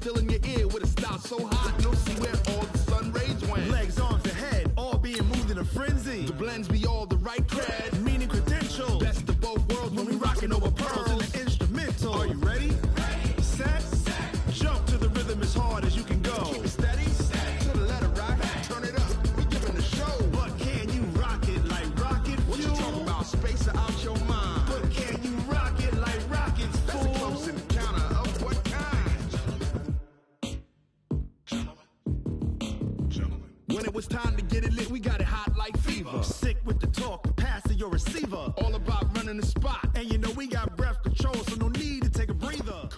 still in your ear with a style so hot, no see where all the sun rays went. Legs, arms, and head, all being moved in a frenzy. The blends be all the right cred, meaning credentials. Best of both worlds when we rockin' over pearls in the instrumental. Are you ready? Set. Jump to the rhythm as hard as you can go. Keep it steady, to the letter rock. Turn it up, we giving the show. But can you rock it like rocket fuel? What you talking about? Space out your mind. But can you rock it like rockets, fool? That's a close encounter of what kind? Gentlemen. When it was time to get it lit, we got it hot like fever. Sick with the talk, pass to your receiver. All about running the spot. And you know we got breath control, so no need to take a breather.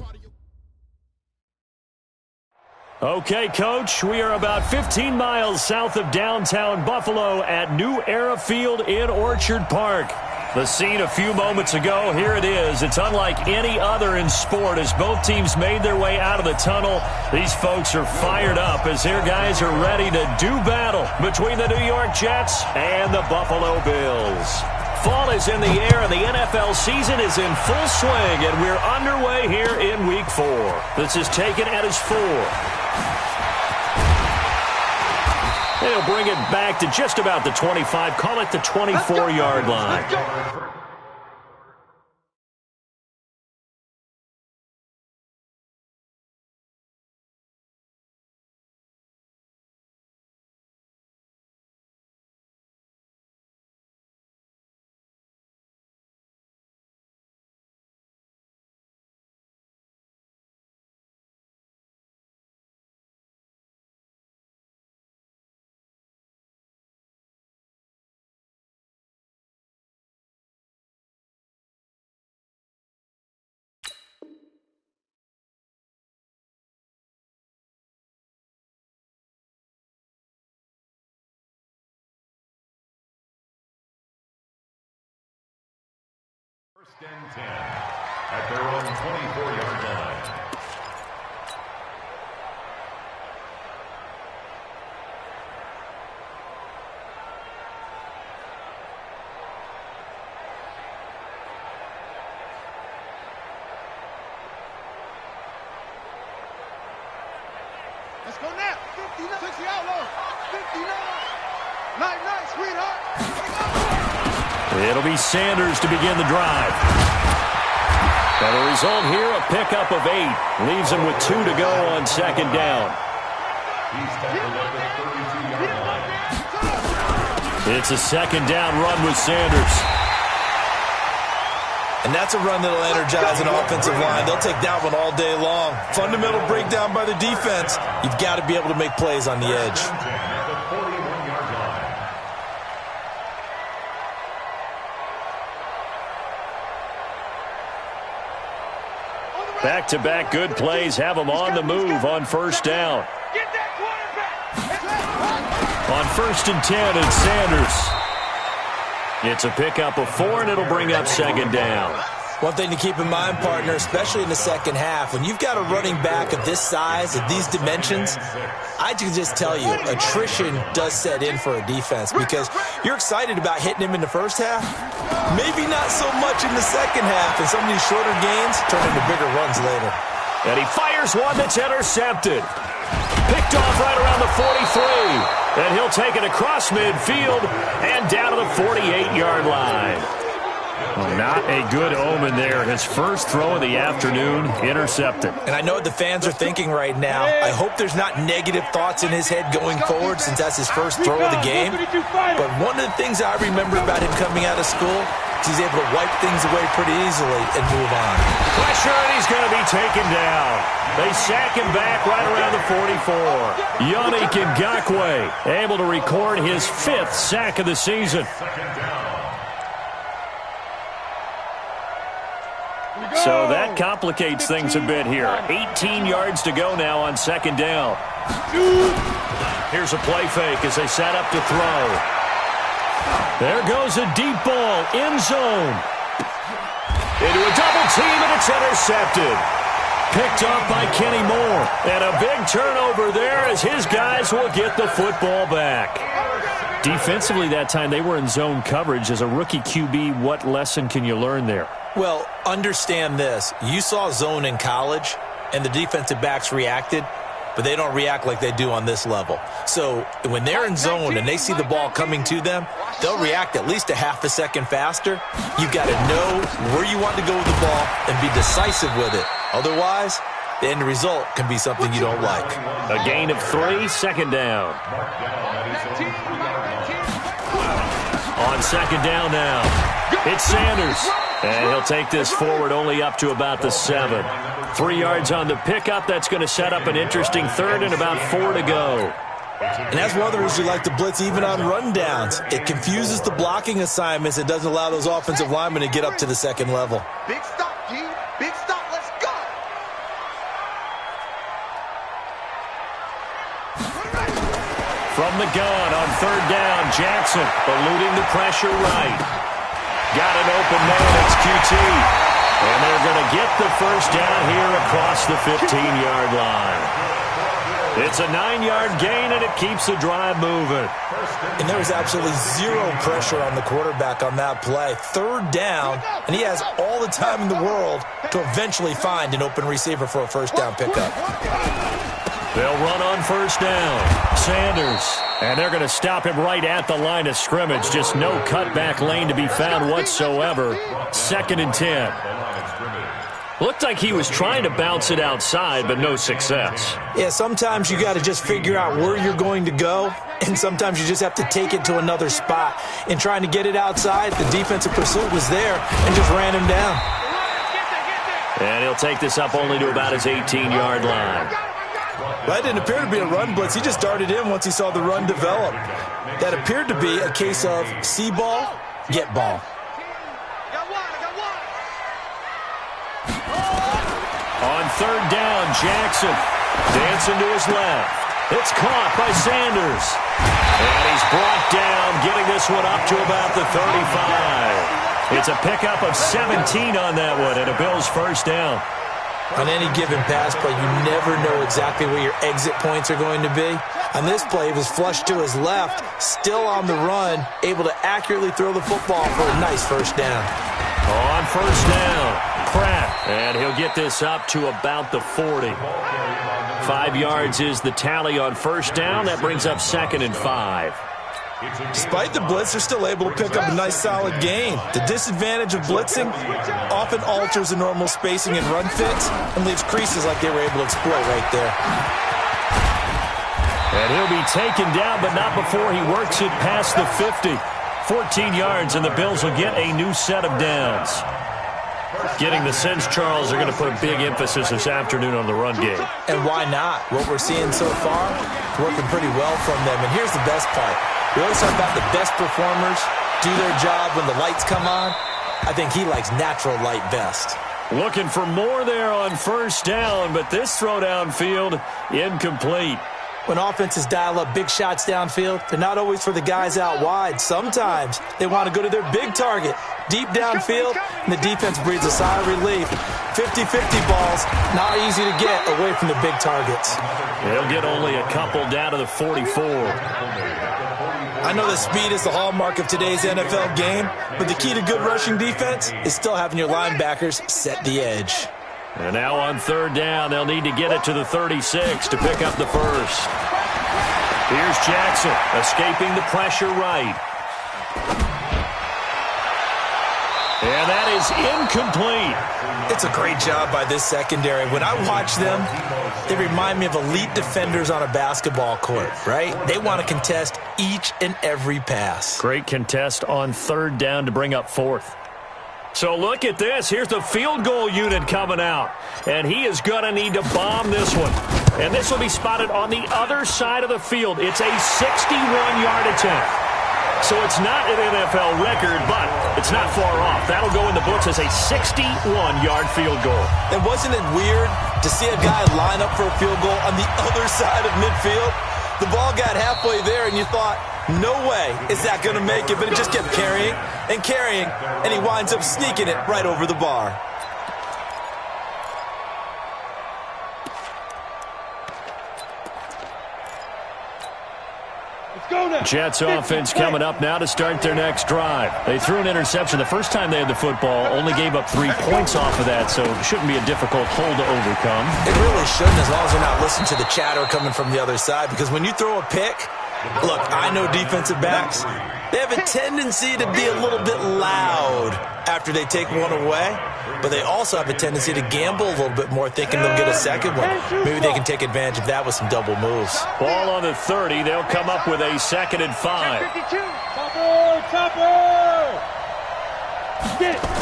Okay, Coach, we are about 15 miles south of downtown Buffalo at New Era Field in Orchard Park. The scene a few moments ago, here it is. It's unlike any other in sport as both teams made their way out of the tunnel. These folks are fired up as their guys are ready to do battle between the New York Jets and the Buffalo Bills. Fall is in the air and the NFL season is in full swing, and we're underway here in Week 4. This is taken at his 4. They'll bring it back to just about the 25, call it the 24-yard line. First and 10 at their own 24-yard line. Let's go now. 59, 60 outlaw. 59. Night, sweetheart. It'll be Sanders to begin the drive. And the result here, a pickup of 8. Leaves him with 2 to go on second down. He's tackled at the 32-yard line. It's a second down run with Sanders. And that's a run that'll energize an offensive line. They'll take that one all day long. Fundamental breakdown by the defense. You've got to be able to make plays on the edge. At the 41-yard line. Back-to-back good plays have them on the move on first down. On first and 10, it's Sanders. It's a pickup of 4, and it'll bring up second down. One thing to keep in mind, partner, especially in the second half, when you've got a running back of this size, of these dimensions, I can just tell you, attrition does set in for a defense because you're excited about hitting him in the first half. Maybe not so much in the second half, and some of these shorter gains turn into bigger runs later. And he fires one that's intercepted. Picked off right around the 43. And he'll take it across midfield and down to the 48-yard line. Well, not a good omen there. His first throw of the afternoon intercepted. And I know what the fans are thinking right now. I hope there's not negative thoughts in his head going forward since that's his first throw of the game. But one of the things I remember about him coming out of school is he's able to wipe things away pretty easily and move on. Pressure, and he's going to be taken down. They sack him back right around the 44. Yannick Ngakoue able to record his 5th sack of the season. So that complicates things a bit here. 18 yards to go now on second down. Here's a play fake as they set up to throw. There goes a deep ball, end zone. Into a double team, and it's intercepted. Picked up by Kenny Moore. And a big turnover there as his guys will get the football back. Defensively that time, they were in zone coverage. As a rookie QB, what lesson can you learn there? Well, understand this. You saw zone in college, and the defensive backs reacted, but they don't react like they do on this level. So when they're in zone and they see the ball coming to them, they'll react at least a half a second faster. You've got to know where you want to go with the ball and be decisive with it. Otherwise, the end result can be something you don't like. A gain of 3, second down. On second down now, it's Sanders. And he'll take this forward only up to about the 7. 3 yards on the pickup. That's going to set up an interesting third and about 4 to go. And that's one of the reasons you like to blitz even on rundowns. It confuses the blocking assignments. It doesn't allow those offensive linemen to get up to the second level. Big stop, G. Big stop. Let's go. From the gun on third down, Jackson eluding the pressure right. Got an open man, it's QT. And they're going to get the first down here across the 15-yard line. It's a 9-yard gain, and it keeps the drive moving. And there was absolutely zero pressure on the quarterback on that play. Third down, and he has all the time in the world to eventually find an open receiver for a first down pickup. They'll run on first down. Sanders. And they're going to stop him right at the line of scrimmage. Just no cutback lane to be found whatsoever. 2nd and 10. Looked like he was trying to bounce it outside, but no success. Yeah, sometimes you got to just figure out where you're going to go, and sometimes you just have to take it to another spot. In trying to get it outside, the defensive pursuit was there and just ran him down. And he'll take this up only to about his 18-yard line. That didn't appear to be a run blitz. He just darted in once he saw the run develop. That appeared to be a case of see ball, get ball. On third down, Jackson dancing to his left. It's caught by Sanders. And he's brought down, getting this one up to about the 35. It's a pickup of 17 on that one, and a Bills first down. On any given pass play, you never know exactly where your exit points are going to be. On this play, he was flushed to his left, still on the run, able to accurately throw the football for a nice first down. On first down, Pratt, and he'll get this up to about the 40. 5 yards is the tally on first down. That brings up 2nd and 5. Despite the blitz, they're still able to pick up a nice solid gain. The disadvantage of blitzing often alters the normal spacing and run fits and leaves creases like they were able to exploit right there. And he'll be taken down, but not before he works it past the 50. 14 yards, and the Bills will get a new set of downs. Getting the sense, Charles, they're going to put a big emphasis this afternoon on the run game. And why not? What we're seeing so far is working pretty well from them. And here's the best part. We always talk about the best performers do their job when the lights come on. I think he likes natural light best. Looking for more there on first down, but this throw downfield incomplete. When offenses dial up big shots downfield, they're not always for the guys out wide. Sometimes they want to go to their big target, deep downfield, and the defense breathes a sigh of relief. 50-50 balls, not easy to get away from the big targets. They'll get only a couple down to the 44. I know that speed is the hallmark of today's NFL game, but the key to good rushing defense is still having your linebackers set the edge. And now on third down, they'll need to get it to the 36 to pick up the first. Here's Jackson, escaping the pressure right. And that is incomplete. It's a great job by this secondary. When I watch them, they remind me of elite defenders on a basketball court, right? They want to contest each and every pass. Great contest on third down to bring up fourth. So look at this. Here's the field goal unit coming out. And he is going to need to bomb this one. And this will be spotted on the other side of the field. It's a 61-yard attempt. So it's not an NFL record, but it's not far off. That'll go in the books as a 61-yard field goal. And wasn't it weird to see a guy line up for a field goal on the other side of midfield? The ball got halfway there, and you thought, no way is that going to make it, but it just kept carrying and carrying, and he winds up sneaking it right over the bar. Jets offense coming up now to start their next drive. They threw an interception the first time they had the football, only gave up 3 points off of that, so it shouldn't be a difficult hole to overcome. It really shouldn't, as long as you're not listening to the chatter coming from the other side, because when you throw a pick, look, I know defensive backs, they have a tendency to be a little bit loud after they take one away, but they also have a tendency to gamble a little bit more, thinking they'll get a second one. Maybe they can take advantage of that with some double moves. Ball on the 30. They'll come up with a 2nd and 5.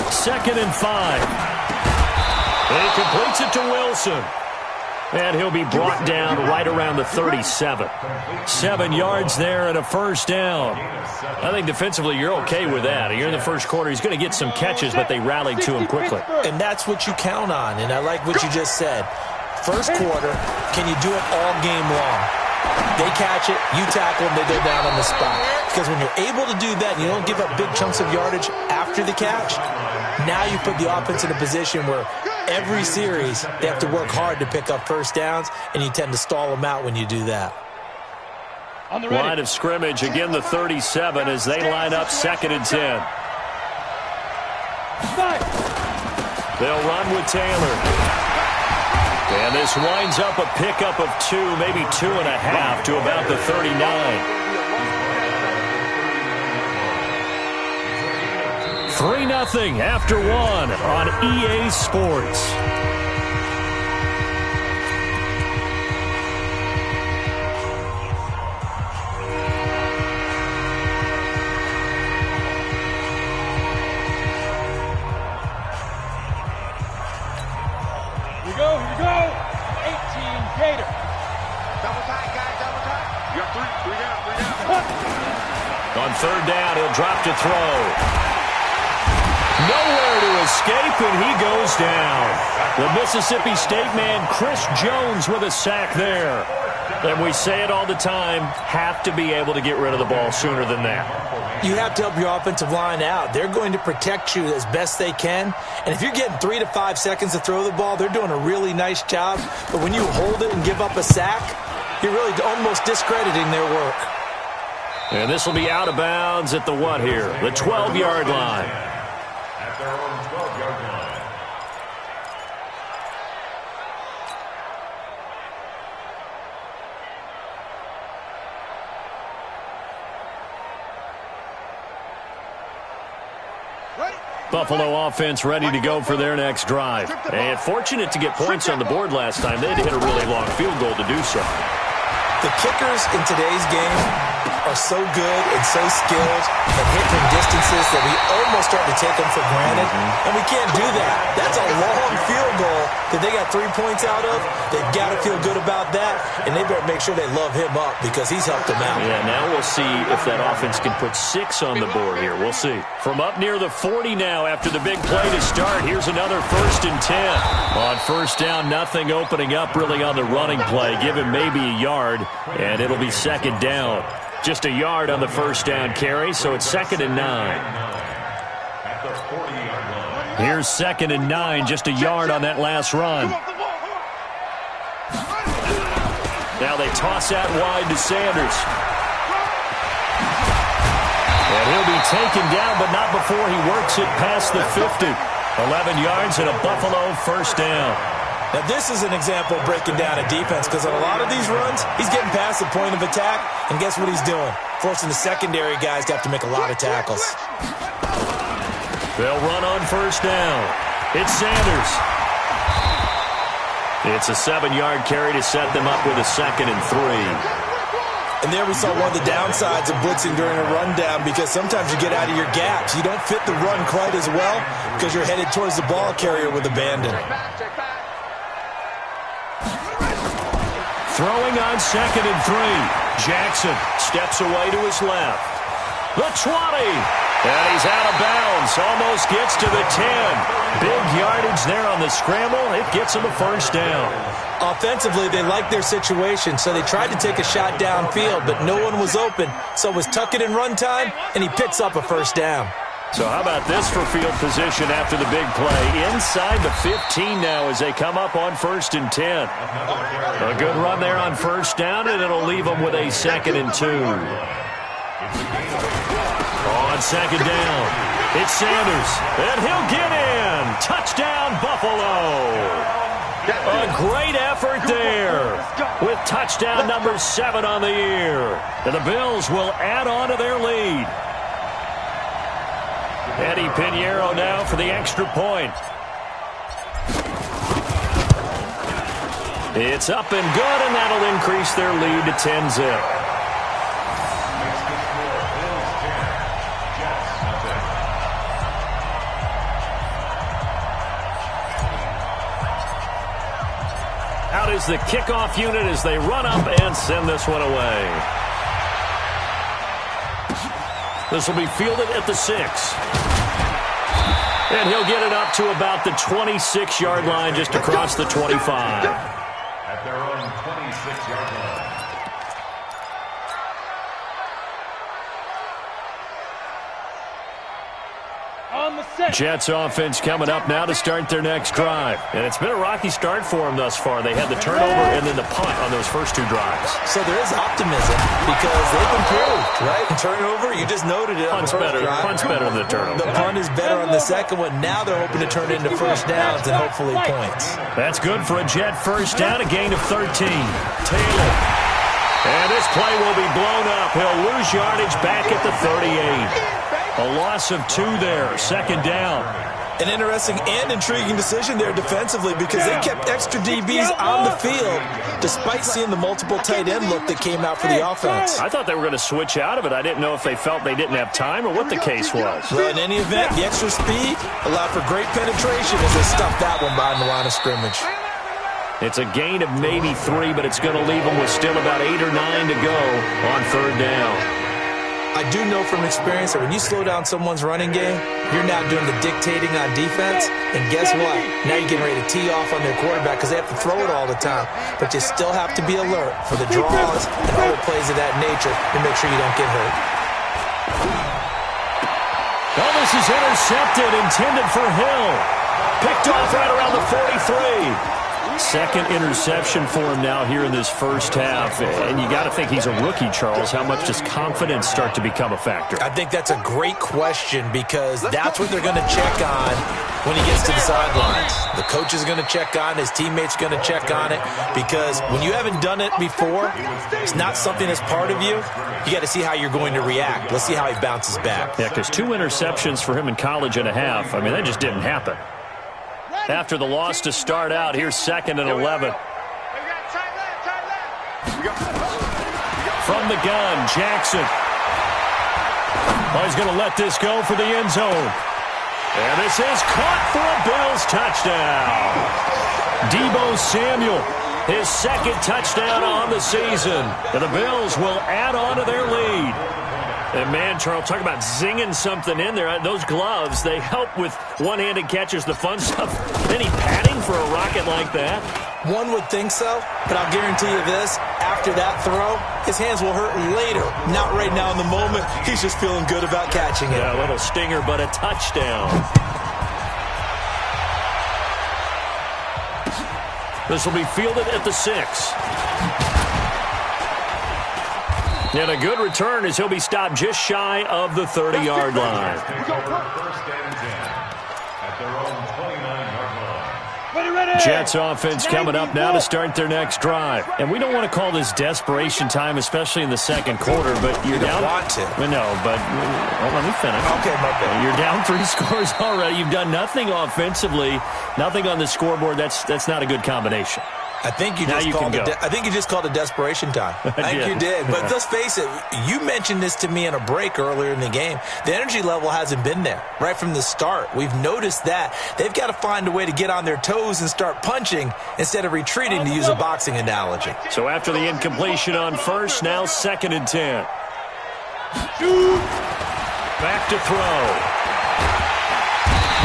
2nd and 5. He completes it to Wilson. And he'll be brought down right around the 37. 7 yards there and a first down. I think defensively you're okay with that. Here in the first quarter, he's going to get some catches, but they rallied to him quickly. And that's what you count on, and I like what you just said. First quarter, can you do it all game long? They catch it, you tackle them, they go down on the spot. Because when you're able to do that and you don't give up big chunks of yardage after the catch, now you put the offense in a position where every series they have to work hard to pick up first downs, and you tend to stall them out when you do that. Line of scrimmage, again the 37 as they line up 2nd and 10. They'll run with Taylor. And this winds up a pickup of 2, maybe 2.5 to about the 39. 3-0 after 1 on EA Sports. Here we go. 18 Gator. Double tight, guys, double tight. You got 3 down. On 3rd down, he'll drop to throw. Nowhere to escape, and he goes down. The Mississippi State man, Chris Jones, with a sack there. And we say it all the time, have to be able to get rid of the ball sooner than that. You have to help your offensive line out. They're going to protect you as best they can. And if you're getting 3 to 5 seconds to throw the ball, they're doing a really nice job. But when you hold it and give up a sack, you're really almost discrediting their work. And this will be out of bounds at the what here? The 12-yard line. At their own 12-yard line. Buffalo offense ready to go for their next drive. And fortunate to get points on the board last time. They had to hit a really long field goal to do so. The kickers in today's game are so good and so skilled at hitting from distances that we almost start to take them for granted. And we can't do that. That's a long field goal that they got 3 points out of. They've got to feel good about that, and they better make sure they love him up because he's helped them out. Yeah, now we'll see if that offense can put 6 on the board here. We'll see. From up near the 40 now after the big play to start, here's another 1st and 10. On 1st down, nothing opening up really on the running play. Give him maybe a yard, and it'll be 2nd down. Just a yard on the 1st down carry, so it's 2nd and 9. At the 40-yard line. Here's 2nd and 9, just a yard on that last run. Now they toss out wide to Sanders. And he'll be taken down, but not before he works it past the 50. 11 yards and a Buffalo 1st down. Now, this is an example of breaking down a defense because on a lot of these runs, he's getting past the point of attack, and guess what he's doing? Forcing the secondary guys to have to make a lot of tackles. They'll run on 1st down. It's Sanders. It's a 7-yard carry to set them up with a 2nd and 3. And there we saw one of the downsides of blitzing during a rundown because sometimes you get out of your gaps. You don't fit the run quite as well because you're headed towards the ball carrier with abandon. Throwing on 2nd and 3. Jackson steps away to his left. The 20. And he's out of bounds. Almost gets to the 10. Big yardage there on the scramble. It gets him a 1st down. Offensively, they liked their situation, so they tried to take a shot downfield, but no one was open. So it was tuck it and run time, and he picks up a 1st down. So how about this for field position after the big play? Inside the 15 now as they come up on 1st and 10. A good run there on 1st down, and it'll leave them with a 2nd and 2. On 2nd down, it's Sanders, and he'll get in. Touchdown, Buffalo. A great effort there with touchdown number 7 on the year. And the Bills will add on to their lead. Eddie Pinheiro now for the extra point. It's up and good, and that'll increase their lead to 10-zip. Out is the kickoff unit as they run up and send this one away. This will be fielded at the 6. And he'll get it up to about the 26-yard line, just across the 25. At their own 26-yard line. Jets offense coming up now to start their next drive. And it's been a rocky start for them thus far. They had the turnover and then the punt on those first 2 drives. So there is optimism because they've improved, right? Turnover, you just noted it. Punt's better. Punt's better than the turnover. The punt is better on the second one. Now they're hoping to turn it into first downs and hopefully points. That's good for a Jet first down, a gain of 13. Taylor. And this play will be blown up. He'll lose yardage back at the 38. A loss of 2 there, 2nd down. An interesting and intriguing decision there defensively because they kept extra DBs on the field despite seeing the multiple tight end look that came out for the offense. I thought they were going to switch out of it. I didn't know if they felt they didn't have time or what the case was. Well, in any event, the extra speed allowed for great penetration as they stuffed that one behind the line of scrimmage. It's a gain of maybe 3, but it's going to leave them with still about 8 or 9 to go on 3rd down. I do know from experience that when you slow down someone's running game, you're now doing the dictating on defense. And guess what? Now you're getting ready to tee off on their quarterback because they have to throw it all the time. But you still have to be alert for the draws and other plays of that nature to make sure you don't get hurt. Oh, this is intercepted, intended for Hill. Picked off right around the 43. 2nd interception for him now here in this first half. And you got to think he's a rookie, Charles. How much does confidence start to become a factor? I think that's a great question because that's what they're going to check on when he gets to the sidelines. The coach is going to check on, his teammates are going to check on it because when you haven't done it before, it's not something that's part of you. You got to see how you're going to react. Let's see how he bounces back. Yeah, because 2 interceptions for him in college and a half. I mean, that just didn't happen. After the loss to start out, here's 2nd and 11. From the gun, Jackson. Oh, he's going to let this go for the end zone. And this is caught for a Bills touchdown. Deebo Samuel, his 2nd touchdown on the season. And the Bills will add on to their lead. And, man, Charles, talk about zinging something in there. Those gloves, they help with one-handed catches, the fun stuff. Any padding for a rocket like that? One would think so, but I'll guarantee you this. After that throw, his hands will hurt later. Not right now in the moment. He's just feeling good about catching it. Yeah, a little stinger, but a touchdown. This will be fielded at the 6. And a good return as he'll be stopped just shy of the 30-yard line. First and 10 at their own 29-yard line. Jets offense coming up now to start their next drive. And we don't want to call this desperation time, especially in the 2nd quarter, but you're down. Want to. No, but let me finish. Okay, my bad. You're down 3 scores already. You've done nothing offensively, nothing on the scoreboard. That's not a good combination. I think you just called it desperation time. I think you did. But let's face it, you mentioned this to me in a break earlier in the game. The energy level hasn't been there right from the start. We've noticed that. They've got to find a way to get on their toes and start punching instead of retreating, to use a boxing analogy. So after the incompletion on 1st, now 2nd and 10. Back to throw.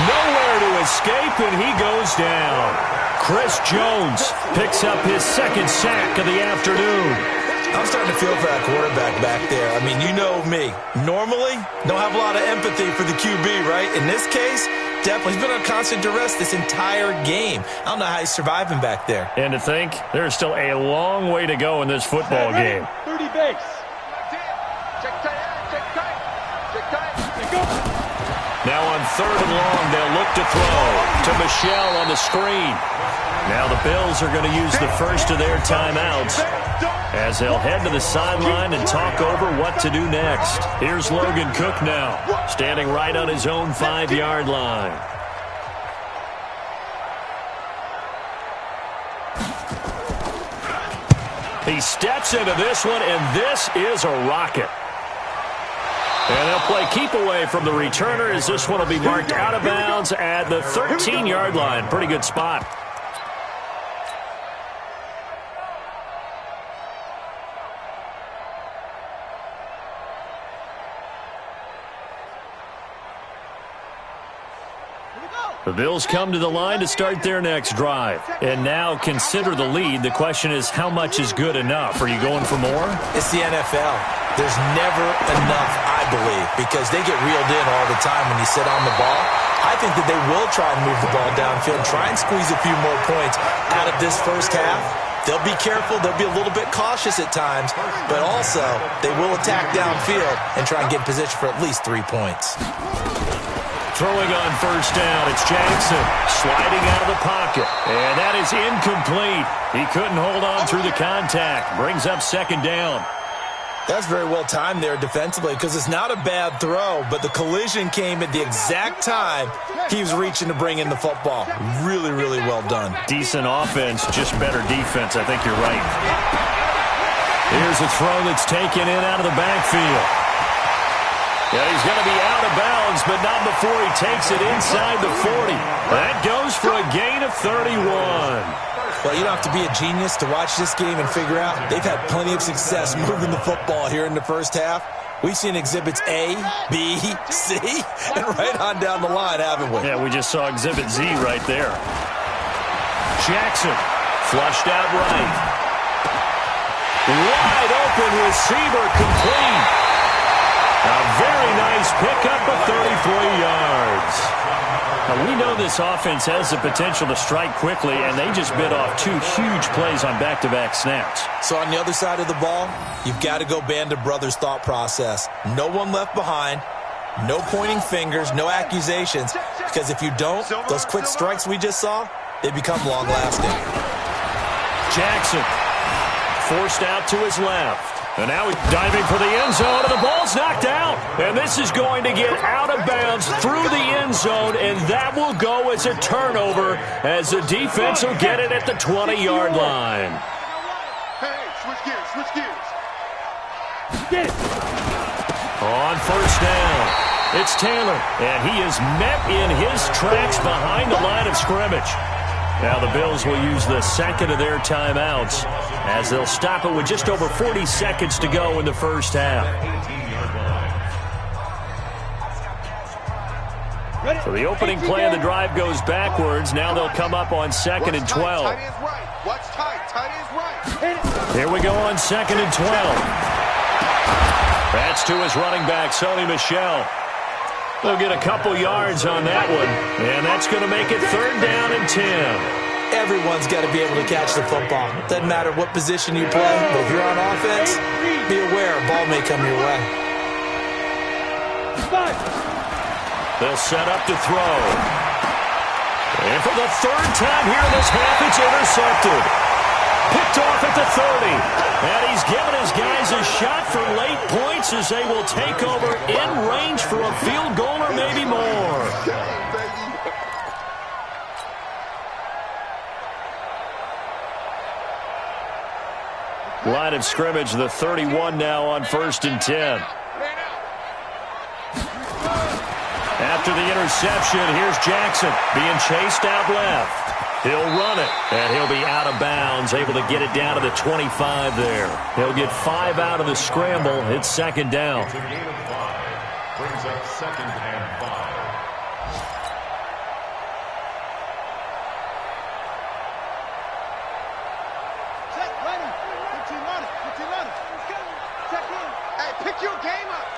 Nowhere to escape, and he goes down. Chris Jones picks up his 2nd sack of the afternoon. I'm starting to feel for that quarterback back there. I mean, you know me. Normally, don't have a lot of empathy for the QB, right? In this case, definitely. He's been on constant duress this entire game. I don't know how he's surviving back there. And to think, there's still a long way to go in this football game. 30 base. Check tight. Go. Now on 3rd and long, they'll look to throw to Michelle on the screen. Now the Bills are going to use the first of their timeouts as they'll head to the sideline and talk over what to do next. Here's Logan Cook now, standing right on his own 5-yard line. He steps into this one, and this is a rocket. And they'll play keep away from the returner as this one will be marked out of bounds at the 13-yard line. Pretty good spot. The Bills come to the line to start their next drive. And now consider the lead. The question is, how much is good enough? Are you going for more? It's the NFL. There's never enough, I believe, because they get reeled in all the time when you sit on the ball. I think that they will try and move the ball downfield, try and squeeze a few more points out of this first half. They'll be careful. They'll be a little bit cautious at times, but also they will attack downfield and try and get in position for at least 3 points. Throwing on first down, it's Jackson sliding out of the pocket. And that is incomplete. He couldn't hold on through the contact. Brings up 2nd down. That's very well timed there defensively because it's not a bad throw, but the collision came at the exact time he was reaching to bring in the football. Really, really well done. Decent offense, just better defense. I think you're right. Here's a throw that's taken in out of the backfield. Yeah, he's going to be out of bounds, but not before he takes it inside the 40. That goes for a gain of 31. Well, you don't have to be a genius to watch this game and figure out they've had plenty of success moving the football here in the first half. We've seen exhibits A, B, C, and right on down the line, haven't we? Yeah, we just saw exhibit Z right there. Jackson flushed out right. Wide open receiver complete. A very nice pickup of 33 yards. Now, we know this offense has the potential to strike quickly, and they just bit off 2 huge plays on back-to-back snaps. So on the other side of the ball, you've got to go Band of Brothers thought process. No one left behind, no pointing fingers, no accusations, because if you don't, those quick strikes we just saw, they become long-lasting. Jackson forced out to his left. And now he's diving for the end zone, and the ball's knocked out. And this is going to get out of bounds through the end zone, and that will go as a turnover as the defense will get it at the 20-yard line. Hey, switch gears. On first down, it's Taylor, and he is met in his tracks behind the line of scrimmage. Now the Bills will use the second of their timeouts as they'll stop it with just over 40 seconds to go in the first half. So the opening play of the drive goes backwards. Now they'll come up on 2nd and 12. Watch tight. Tight is right. Here we go on 2nd and 12. That's to his running back, Sony Michel. They'll get a couple yards on that one, and that's going to make it 3rd down and 10. Everyone's got to be able to catch the football. Doesn't matter what position you play, but if you're on offense, be aware a ball may come your way. They'll set up to throw. And for the 3rd time here in this half, it's intercepted. Picked off at the 30. And he's given his guys a shot for late points as they will take over in range for a field goal or maybe more. Line of scrimmage, the 31 now on 1st and 10. After the interception, here's Jackson being chased out left. He'll run it, and he'll be out of bounds, able to get it down to the 25 there. He'll get 5 out of the scramble. It's 2nd down. Brings up 2nd and 5. Check, ready. 15 on it. Get your game up.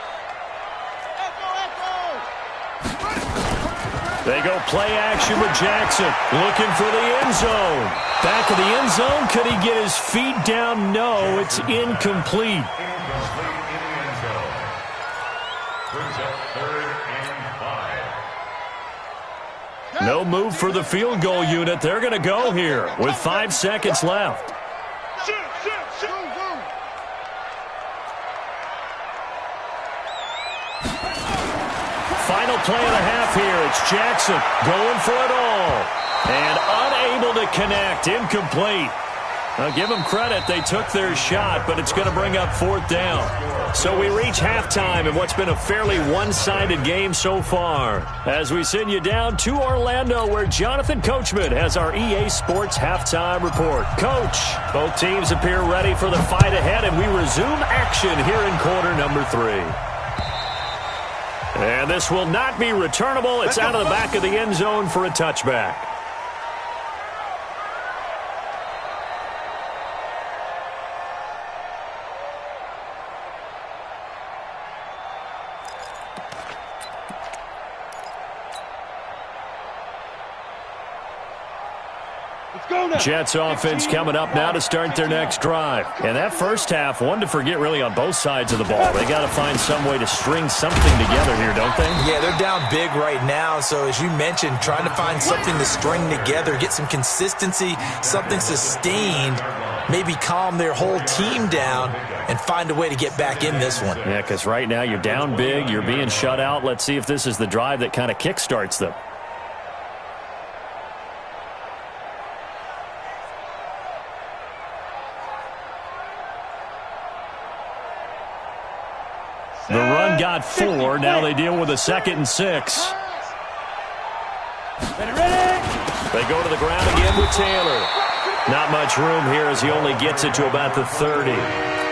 They go play action with Jackson, looking for the end zone. Back of the end zone, could he get his feet down? No, it's incomplete. Incomplete in the end zone. Brings up 3rd and 5. No move for the field goal unit. They're going to go here with 5 seconds left. Final play of the half here. It's Jackson going for it all. And unable to connect. Incomplete. Now, give them credit. They took their shot, but it's going to bring up 4th down. So we reach halftime in what's been a fairly one-sided game so far. As we send you down to Orlando, where Jonathan Coachman has our EA Sports halftime report. Coach, both teams appear ready for the fight ahead, and we resume action here in quarter number 3. And this will not be returnable. It's out of the back of the end zone for a touchback. Jets offense coming up now to start their next drive. And that first half, one to forget really on both sides of the ball. They got to find some way to string something together here, don't they? Yeah, they're down big right now. So as you mentioned, trying to find something to string together, get some consistency, something sustained, maybe calm their whole team down and find a way to get back in this one. Yeah, because right now you're down big, you're being shut out. Let's see if this is the drive that kind of kickstarts them. The run got 4. Now they deal with a 2nd and 6. They go to the ground again with Taylor. Not much room here as he only gets it to about the 30.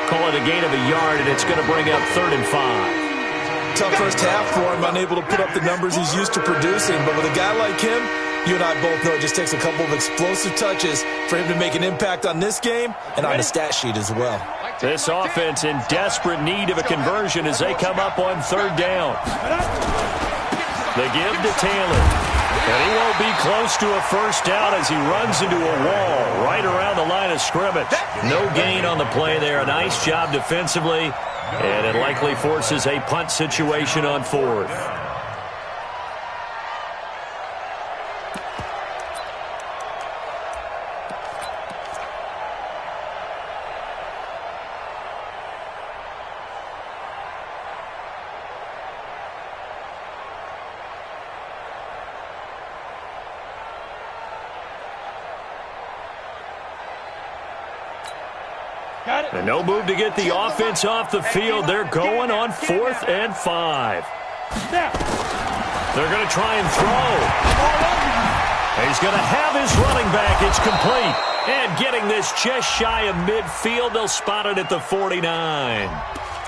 Call it a gain of a yard, and it's going to bring up 3rd and 5. Tough first half for him, unable to put up the numbers he's used to producing. But with a guy like him, you and I both know it just takes a couple of explosive touches for him to make an impact on this game and on the stat sheet as well. This offense in desperate need of a conversion as they come up on 3rd down. They give to Taylor. And he won't be close to a first down as he runs into a wall right around the line of scrimmage. No gain on the play there. A nice job defensively. And it likely forces a punt situation on 4th. And no move to get the offense off the field. They're going on 4th and 5. They're going to try and throw. He's going to have his running back. It's complete. And getting this just shy of midfield, they'll spot it at the 49.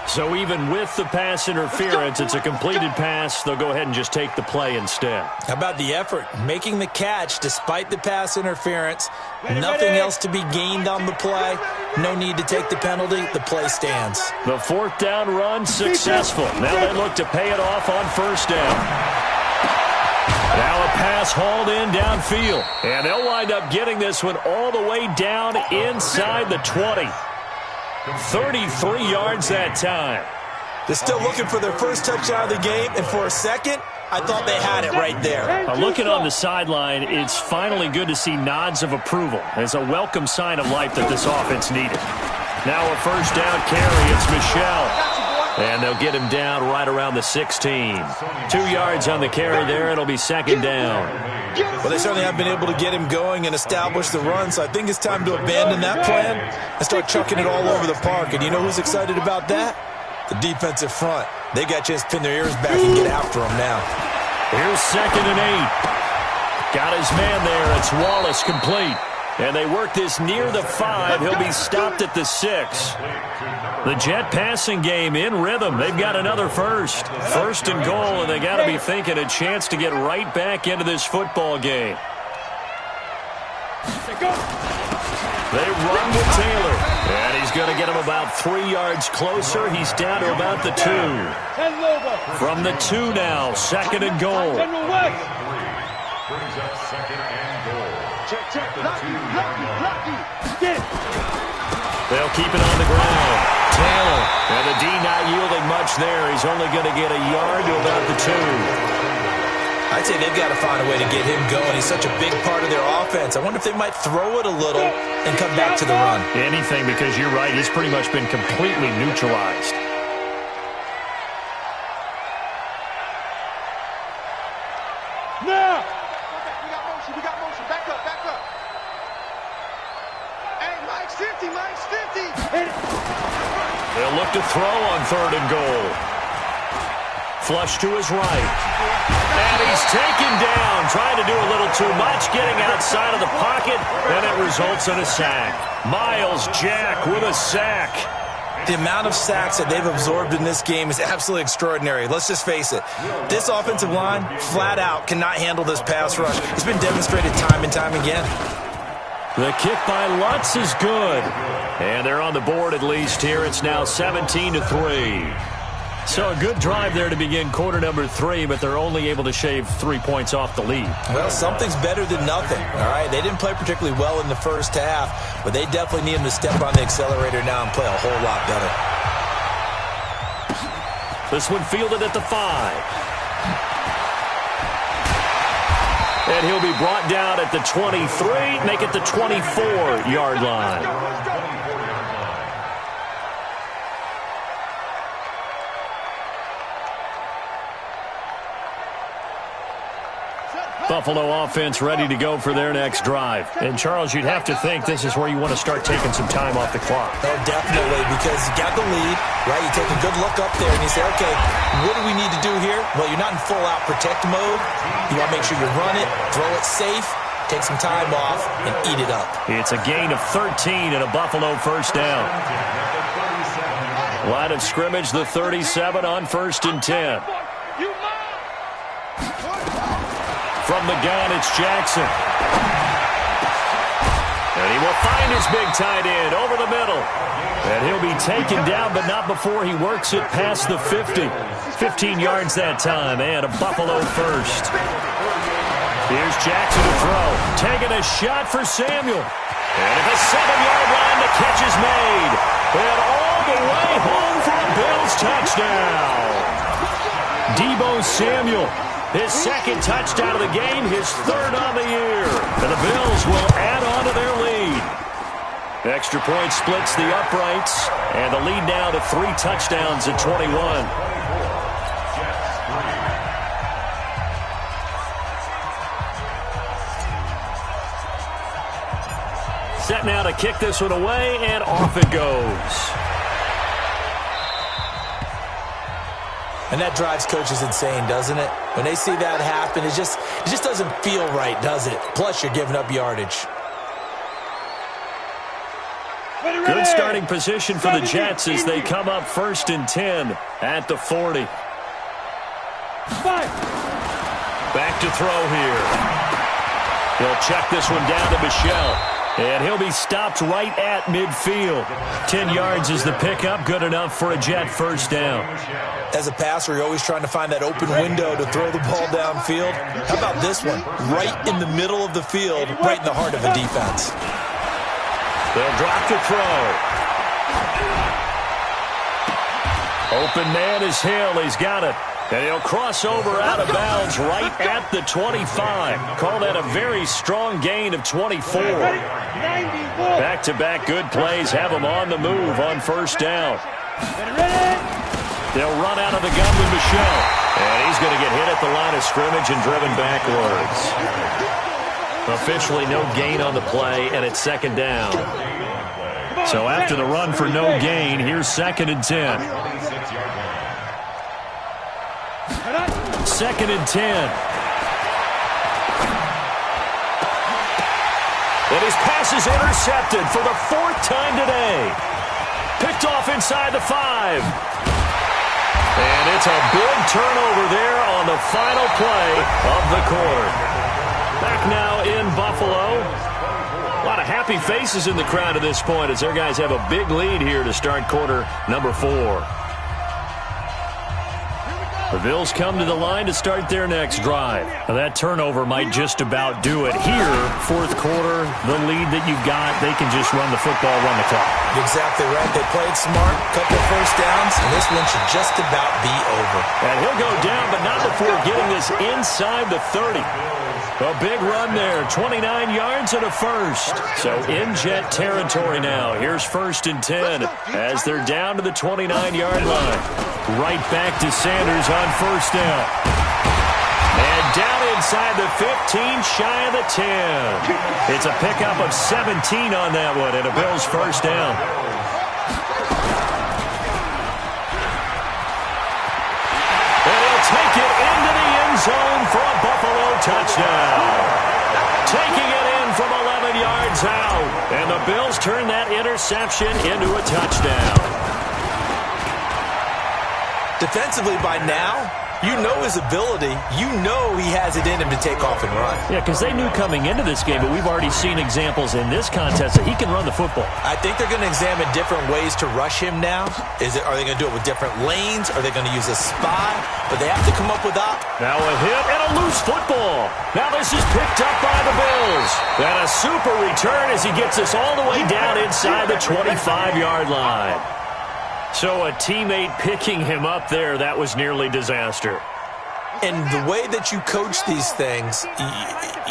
So even with the pass interference, it's a completed pass. They'll go ahead and just take the play instead. How about the effort? Making the catch despite the pass interference. Nothing else to be gained on the play. No need to take the penalty. The play stands. The 4th down run successful. Now they look to pay it off on 1st down. Now a pass hauled in downfield. And they'll wind up getting this one all the way down inside the 20. 33 yards that time. They're still looking for their first touchdown of the game, and for a second, I thought they had it right there. Looking on the sideline, it's finally good to see nods of approval. It's a welcome sign of life that this offense needed. Now a first down carry. It's Michelle. And they'll get him down right around the 16. 2 yards on the carry there. It'll be 2nd down. Well, they certainly have been able to get him going and establish the run, so I think it's time to abandon that plan and start chucking it all over the park. And you know who's excited about that? The defensive front. They got a chance to pin their ears back and get after him now. Here's 2nd and 8. Got his man there. It's Wallace complete. And they work this near the 5. He'll be stopped at the 6. The Jet passing game in rhythm. They've got another first. 1st and goal, and they got to be thinking a chance to get right back into this football game. They run with Taylor. And he's going to get him about about 3 yards closer. He's down to about the 2. From the 2 now, 2nd and goal. Brings up 2nd and goal. Check. They'll keep it on the ground. Taylor, and the D not yielding much there. He's only going to get a yard to about the 2. I'd say they've got to find a way to get him going. He's such a big part of their offense. I wonder if they might throw it a little and come back to the run. Anything, because you're right. He's pretty much been completely neutralized. Now! We got motion. Back up. Hey, Mike's 50. They'll look to throw on 3rd and goal. Flush to his right. And he's taken down, trying to do a little too much, getting outside of the pocket, and it results in a sack. Miles Jack with a sack. The amount of sacks that they've absorbed in this game is absolutely extraordinary. Let's just face it. This offensive line, flat out, cannot handle this pass rush. It's been demonstrated time and time again. The kick by Lutz is good. And they're on the board at least here. It's now 17-3. So a good drive there to begin quarter number 3, but they're only able to shave 3 points off the lead. Well, something's better than nothing, all right? They didn't play particularly well in the first half, but they definitely need them to step on the accelerator now and play a whole lot better. This one fielded at the 5. And he'll be brought down at the 23, make it the 24-yard line. Buffalo offense ready to go for their next drive. And, Charles, you'd have to think this is where you want to start taking some time off the clock. Oh, definitely, because you got the lead, right? You take a good look up there and you say, okay, what do we need to do here? Well, you're not in full-out protect mode. You want to make sure you run it, throw it safe, take some time off, and eat it up. It's a gain of 13 and a Buffalo first down. Line of scrimmage, the 37 on 1st and 10. From the gun, it's Jackson. And he will find his big tight end over the middle. And he'll be taken down, but not before he works it past the 50. 15 yards that time, and a Buffalo first. Here's Jackson to throw. Taking a shot for Samuel. And at the 7-yard line, the catch is made. And all the way home for a Bills touchdown. Deebo Samuel. His 2nd touchdown of the game, his 3rd on the year. And the Bills will add on to their lead. Extra point splits the uprights, and the lead now to 3 touchdowns at 21. Set now to kick this one away, and off it goes. And that drives coaches insane, doesn't it? When they see that happen, it just doesn't feel right, does it? Plus, you're giving up yardage. Good starting position for the Jets as they come up 1st and 10 at the 40. Back to throw here. He'll check this one down to Michel. And he'll be stopped right at midfield. 10 yards is the pickup, good enough for a Jet first down. As a passer, you're always trying to find that open window to throw the ball downfield. How about this one? Right in the middle of the field, right in the heart of a defense. They'll drop the throw. Open man is Hill. He's got it. And he'll cross over out of bounds right at the 25. Call that a very strong gain of 24. Back-to-back good plays have him on the move on 1st down. They'll run out of the gun with Michel. And he's going to get hit at the line of scrimmage and driven backwards. Officially no gain on the play, and it's 2nd down. So after the run for no gain, here's 2nd and 10. 2nd and 10. And his pass is intercepted for the 4th time today. Picked off inside the 5. And it's a big turnover there on the final play of the quarter. Back now in Buffalo. A lot of happy faces in the crowd at this point as their guys have a big lead here to start quarter number 4. The Bills come to the line to start their next drive. Now that turnover might just about do it. Here, fourth quarter, the lead that you've got, they can just run the football, run the clock. Exactly right. They played smart, couple first downs, and this one should just about be over. And he'll go down, but not before getting this inside the 30. A big run there, 29 yards and a first. So in Jet territory now. Here's 1st and 10 as they're down to the 29-yard line. Right back to Sanders on 1st down. And down inside the 15, shy of the 10. It's a pickup of 17 on that one, and a Bills 1st down. And he'll take it into the end zone for a Buffalo touchdown. Taking it in from 11 yards out. And the Bills turn that interception into a touchdown. Defensively by now, you know his ability. You know he has it in him to take off and run. Yeah, because they knew coming into this game, but we've already seen examples in this contest that he can run the football. I think they're going to examine different ways to rush him now. Are they going to do it with different lanes? Are they going to use a spy? But they have to come up with Now a hit and a loose football. Now this is picked up by the Bills. And a super return as he gets us all the way down inside the 25-yard line. So a teammate picking him up there, that was nearly disaster. And the way that you coach these things,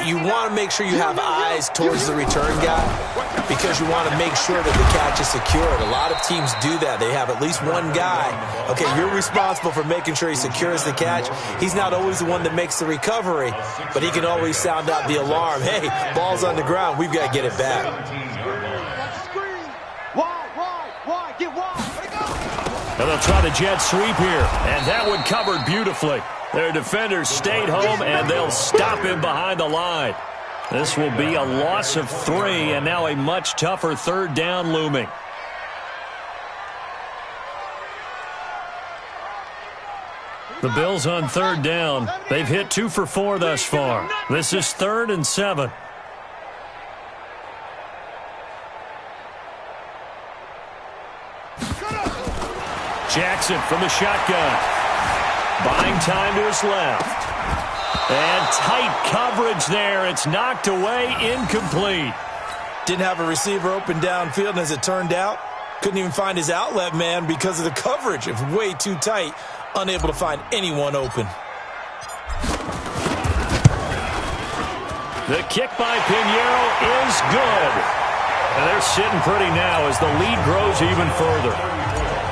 you want to make sure you have eyes towards the return guy because you want to make sure that the catch is secured. A lot of teams do that. They have at least one guy. Okay, you're responsible for making sure he secures the catch. He's not always the one that makes the recovery, but he can always sound out the alarm. Hey, ball's on the ground. We've got to get it back. And they'll try the jet sweep here. And that one covered beautifully. Their defenders stayed home, and they'll stop him behind the line. This will be a loss of 3, and now a much tougher 3rd down looming. The Bills on 3rd down. They've hit 2 for 4 thus far. This is 3rd and 7. Jackson from the shotgun. Buying time to his left. And tight coverage there. It's knocked away, incomplete. Didn't have a receiver open downfield, and as it turned out, couldn't even find his outlet man because of the coverage. It was way too tight, unable to find anyone open. The kick by Pinheiro is good. And they're sitting pretty now as the lead grows even further.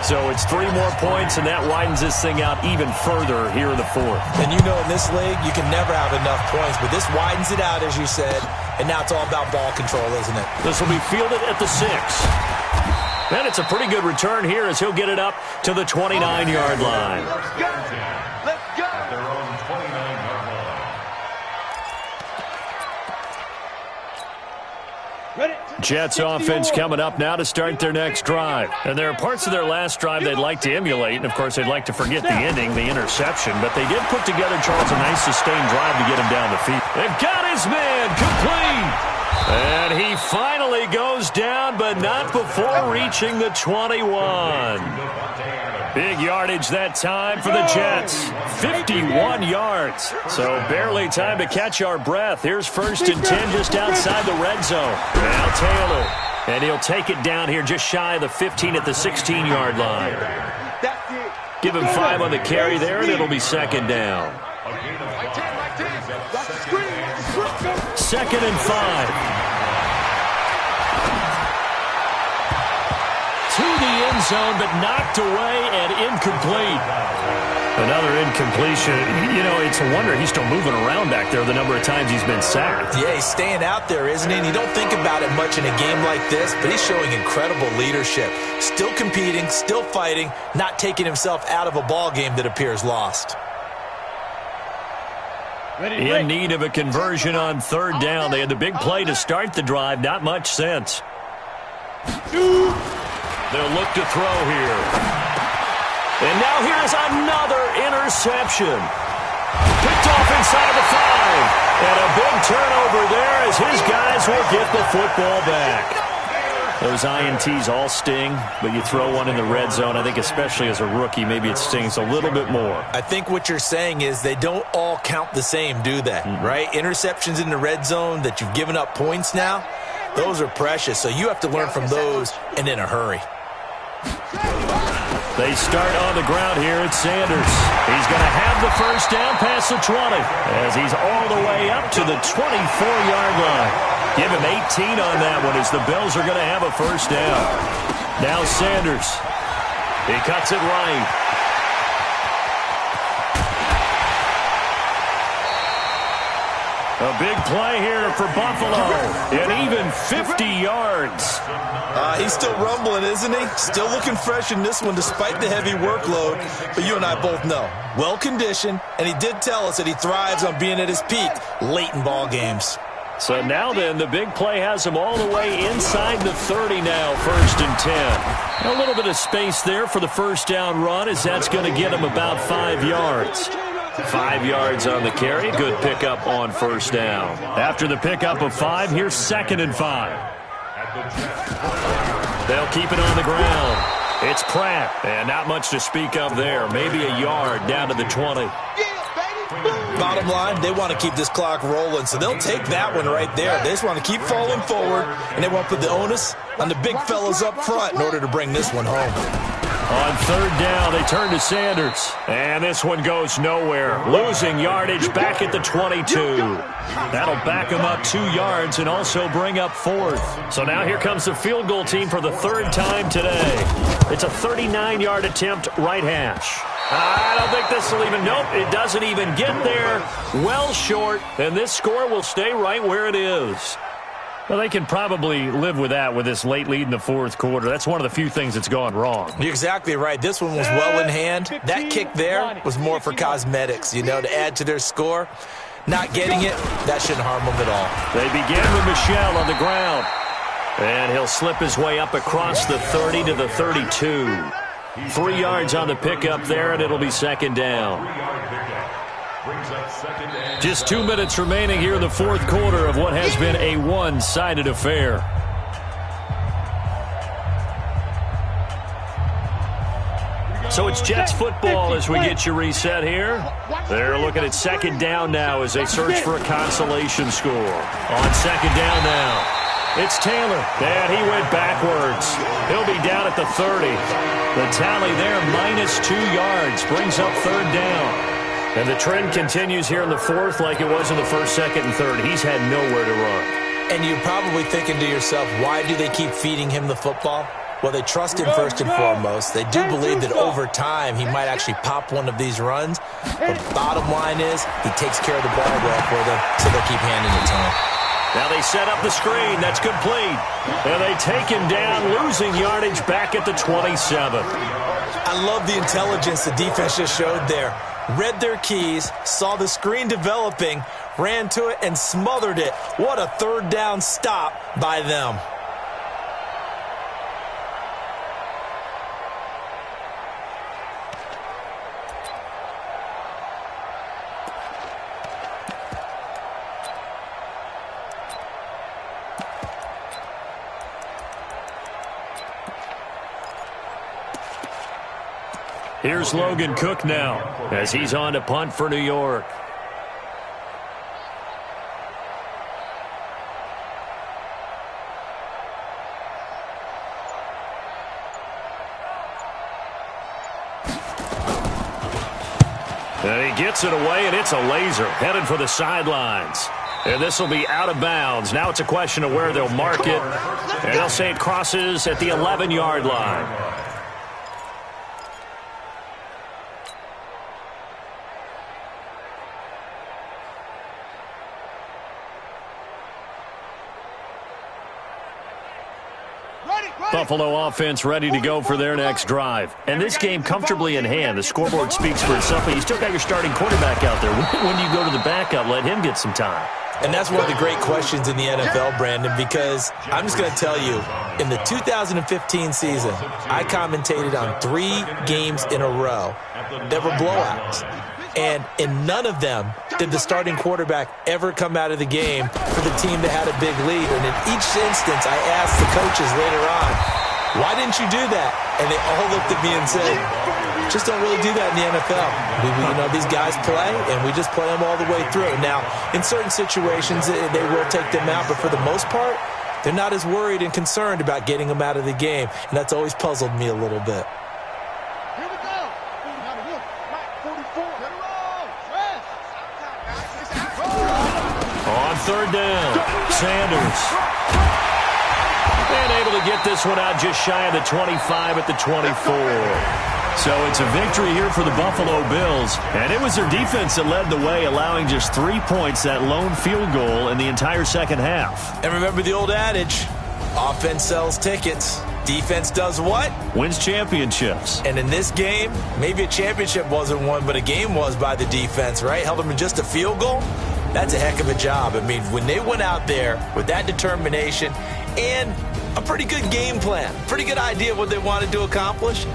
So it's 3 more points, and that widens this thing out even further here in the 4th. And you know in this league, you can never have enough points, but this widens it out, as you said, and now it's all about ball control, isn't it? This will be fielded at the 6. And it's a pretty good return here as he'll get it up to the 29-yard line. Let's go. Let's go. At their own 29-yard line. Jets offense coming up now to start their next drive. And there are parts of their last drive they'd like to emulate, and of course they'd like to forget the ending, the interception, but they did put together, Charles, a nice sustained drive to get him down the field. They've got his man complete. And he finally goes down, but not before reaching the 21. Big yardage that time for the Jets. 51 yards. So barely time to catch our breath. Here's 1st and 10 just outside the red zone. Now Taylor. And he'll take it down here just shy of the 15 at the 16-yard line. Give him 5 on the carry there, and it'll be 2nd down. 2nd and 5. To the end zone, but knocked away and incomplete. Another incompletion. You know, it's a wonder he's still moving around back there the number of times he's been sacked. Yeah, he's staying out there, isn't he? And you don't think about it much in a game like this, but he's showing incredible leadership. Still competing, still fighting, not taking himself out of a ball game that appears lost. In need of a conversion on 3rd down. They had the big play to start the drive. Not much sense. They'll look to throw here. And now here's another interception. Picked off inside the 5. And a big turnover there as his guys will get the football back. Those INTs all sting, but you throw one in the red zone, I think especially as a rookie, maybe it stings a little bit more. I think what you're saying is they don't all count the same, do they? Right? Interceptions in the red zone that you've given up points now, those are precious. So you have to learn from those and in a hurry. They start on the ground here at Sanders. He's going to have the first down past the 20 as he's all the way up to the 24-yard line. Give him 18 on that one as the Bills are going to have a first down. Now Sanders. He cuts it right. A big play here for Buffalo. And even 50 yards. He's still rumbling, isn't he? Still looking fresh in this one despite the heavy workload. But you and I both know, well-conditioned, and he did tell us that he thrives on being at his peak late in ball games. So now then, the big play has him all the way inside the 30 now, 1st and 10. A little bit of space there for the first down run as that's going to get him about 5 yards. 5 yards on the carry. Good pickup on first down. After the pickup of 5, here's 2nd and 5. They'll keep it on the ground. It's Pratt, and not much to speak of there. Maybe a yard down to the 20. Bottom line, they want to keep this clock rolling, so they'll take that one right there. They just want to keep falling forward, and they want to put the onus on the big fellas up front in order to bring this one home. On 3rd down, they turn to Sanders. And this one goes nowhere. Losing yardage back at the 22. That'll back him up 2 yards and also bring up 4th. So now here comes the field goal team for the 3rd time today. It's a 39-yard attempt, right hash. I don't think this will even, nope, it doesn't even get there. Well short, and this score will stay right where it is. Well, they can probably live with that with this late lead in the 4th quarter. That's one of the few things that's gone wrong. You're exactly right. This one was well in hand. That kick there was more for cosmetics, you know, to add to their score. Not getting it, that shouldn't harm them at all. They begin with Michel on the ground. And he'll slip his way up across the 30 to the 32. 3 yards on the pickup there, and it'll be 2nd down. Just 2 minutes remaining here in the 4th quarter of what has been a one-sided affair. So it's Jets football as we get you reset here. They're looking at 2nd down now as they search for a consolation score. On 2nd down now. It's Taylor, and he went backwards. He'll be down at the 30. The tally there, -2 yards, brings up 3rd down. And the trend continues here in the 4th like it was in the 1st, 2nd, and 3rd. He's had nowhere to run. And you're probably thinking to yourself, why do they keep feeding him the football? Well, they trust him first and foremost. They do believe that over time he might actually pop one of these runs. But bottom line is he takes care of the ball well for them, so they'll keep handing it to him. Now they set up the screen. That's complete. And they take him down, losing yardage back at the 27. I love the intelligence the defense just showed there. Read their keys, saw the screen developing, ran to it, and smothered it. What a 3rd down stop by them. Here's Logan Cook now as he's on to punt for New York. And he gets it away, and it's a laser headed for the sidelines. And this will be out of bounds. Now it's a question of where they'll mark it. And they'll say it crosses at the 11-yard line. Buffalo offense ready to go for their next drive. And this game comfortably in hand. The scoreboard speaks for itself, but you still got your starting quarterback out there. When do you go to the backup? Let him get some time. And that's one of the great questions in the NFL, Brandon, because I'm just going to tell you, in the 2015 season, I commentated on 3 games in a row that were blowouts. And in none of them did the starting quarterback ever come out of the game for the team that had a big lead. And in each instance, I asked the coaches later on, why didn't you do that? And they all looked at me and said, just don't really do that in the NFL. These guys play, and we just play them all the way through. Now, in certain situations, they will take them out, but for the most part, they're not as worried and concerned about getting them out of the game, and that's always puzzled me a little bit. Here we go. Number 44. On third down, Sanders. And able to get this one out just shy of the 25 at the 24. So it's a victory here for the Buffalo Bills. And it was their defense that led the way, allowing just 3 points, that lone field goal in the entire second half. And remember the old adage, offense sells tickets. Defense does what? Wins championships. And in this game, maybe a championship wasn't won, but a game was by the defense, right? Held them to just a field goal. That's a heck of a job. I mean, when they went out there with that determination and a pretty good game plan, pretty good idea of what they wanted to accomplish,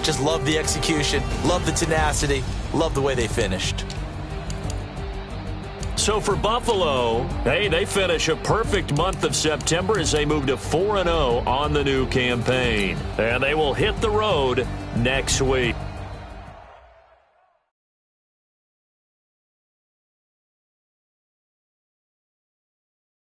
just love the execution, love the tenacity, love the way they finished. So for Buffalo, they finish a perfect month of September as they move to 4-0 on the new campaign. And they will hit the road next week.